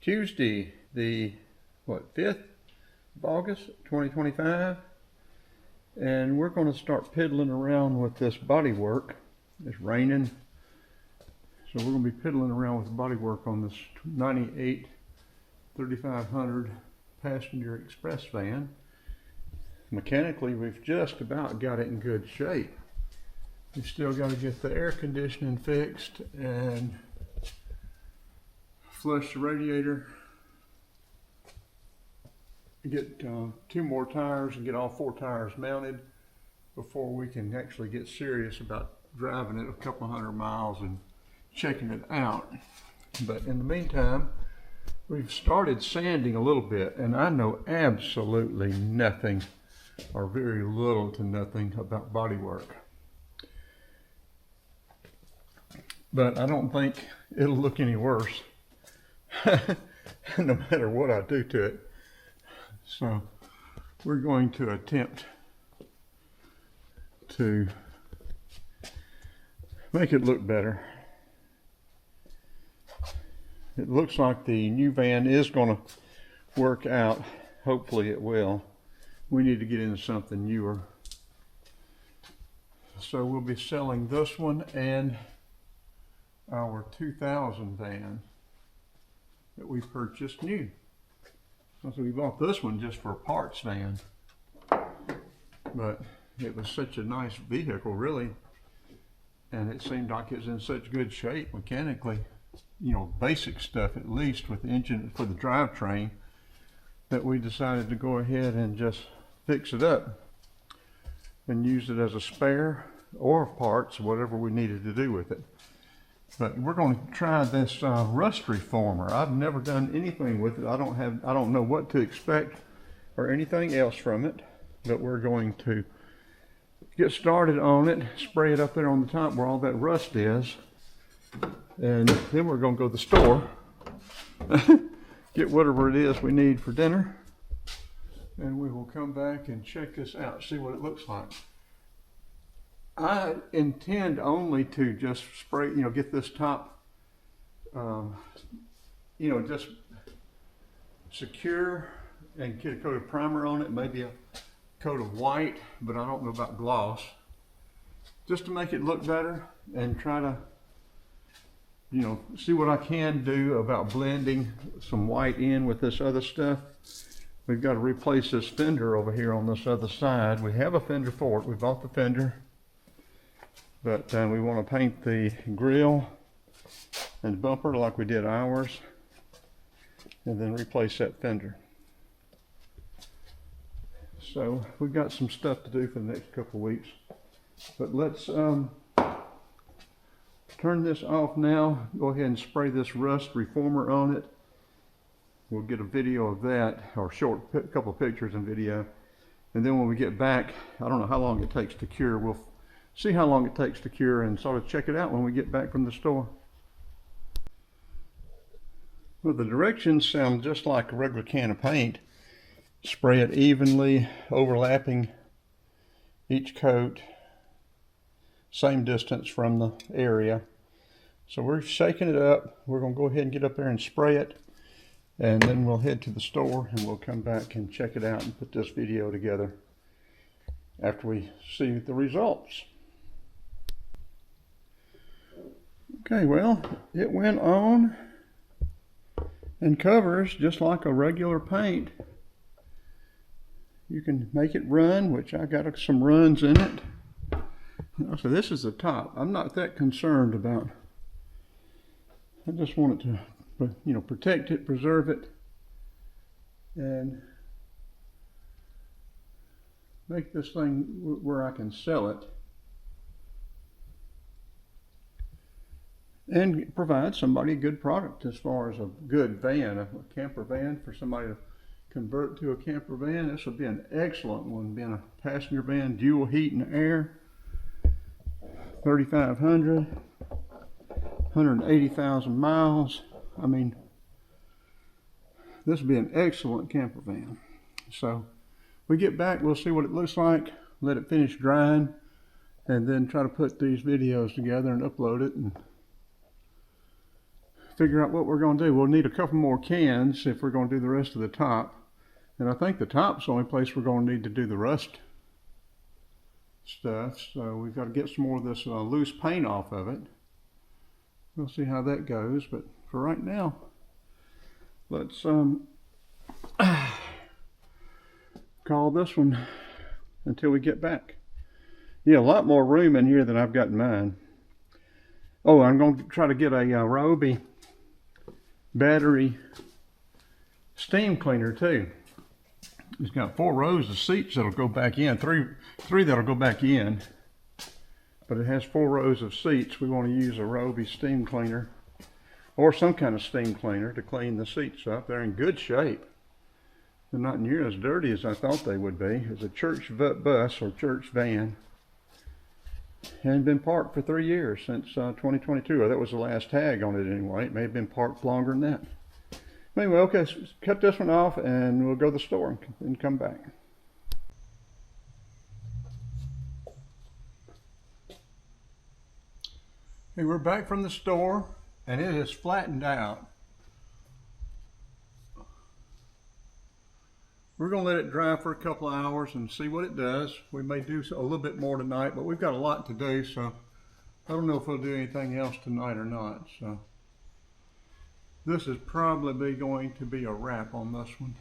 Tuesday, the 5th of August 2025, and we're going to start piddling around with this bodywork. It's raining, so we're going to be piddling around with bodywork on this 98 3500 passenger express van. Mechanically, we've just about got it in good shape. We've still got to get the air conditioning fixed and flush the radiator, get 2 more tires and get all 4 tires mounted before we can actually get serious about driving it a couple hundred miles and checking it out. But in the meantime, we've started sanding a little bit, and I know absolutely nothing or very little to nothing about bodywork. But I don't think it'll look any worse no matter what I do to it. So we're going to attempt to make it look better. It looks like the new van is going to work out. Hopefully it will. We need to get into something newer. So we'll be selling this one and our 2000 van that we purchased new. So we bought this one just for a parts van, but it was such a nice vehicle, really, and it seemed like it was in such good shape mechanically, you know, basic stuff at least with the engine for the drivetrain, that we decided to go ahead and just fix it up and use it as a spare or parts, whatever we needed to do with it. But we're going to try this rust reformer. I've never done anything with it. I don't know what to expect or anything else from it, but we're going to get started on it, spray it up there on the top where all that rust is, and then we're going to go to the store, get whatever it is we need for dinner, and we will come back and check this out, see what it looks like. I intend only to just spray, you know, get this top, you know, just secure and get a coat of primer on it, maybe a coat of white, but I don't know about gloss, just to make it look better and try to, you know, see what I can do about blending some white in with this other stuff. We've got to replace this fender over here on this other side. We have a fender for it. We bought the fender. But we want to paint the grill and bumper like we did ours, and then replace that fender. So we've got some stuff to do for the next couple of weeks. But let's turn this off now. Go ahead and spray this rust reformer on it. We'll get a video of that, or a couple of pictures and video. And then when we get back, I don't know how long it takes to cure. We'll see how long it takes to cure and sort of check it out when we get back from the store. Well, the directions sound just like a regular can of paint. Spray it evenly, overlapping each coat, same distance from the area. So we're shaking it up. We're going to go ahead and get up there and spray it, and then we'll head to the store and we'll come back and check it out and put this video together after we see the results. Okay, well, it went on and covers just like a regular paint. You can make it run, which I got some runs in it. So this is the top. I'm not that concerned about. I just want it to, you know, protect it, preserve it, and make this thing where I can sell it and provide somebody a good product as far as a good van, a camper van for somebody to convert to a camper van. This would be an excellent one, being a passenger van, dual heat and air, 3,500, 180,000 miles. I mean, this would be an excellent camper van. So we get back, we'll see what it looks like, let it finish drying, and then try to put these videos together and upload it and figure out what we're going to do. We'll need a couple more cans if we're going to do the rest of the top. And I think the top's the only place we're going to need to do the rust stuff. So we've got to get some more of this loose paint off of it. We'll see how that goes. But for right now, let's call this one until we get back. Yeah, a lot more room in here than I've got in mine. Oh, I'm going to try to get a Ryobi battery steam cleaner too. It's got 4 rows of seats that'll go back in, three that'll go back in, but it has 4 rows of seats. We want to use a Ryobi steam cleaner or some kind of steam cleaner to clean the seats up. They're in good shape. They're not near as dirty as I thought they would be. It's a church bus or church van, and been parked for 3 years, since 2022, or that was the last tag on it anyway. It may have been parked longer than that. Anyway, okay, so cut this one off and we'll go to the store and come back. Okay, we're back from the store and it has flattened out. We're going to let it dry for a couple of hours and see what it does. We may do a little bit more tonight, but we've got a lot to do, so I don't know if we'll do anything else tonight or not. So this is probably going to be a wrap on this one.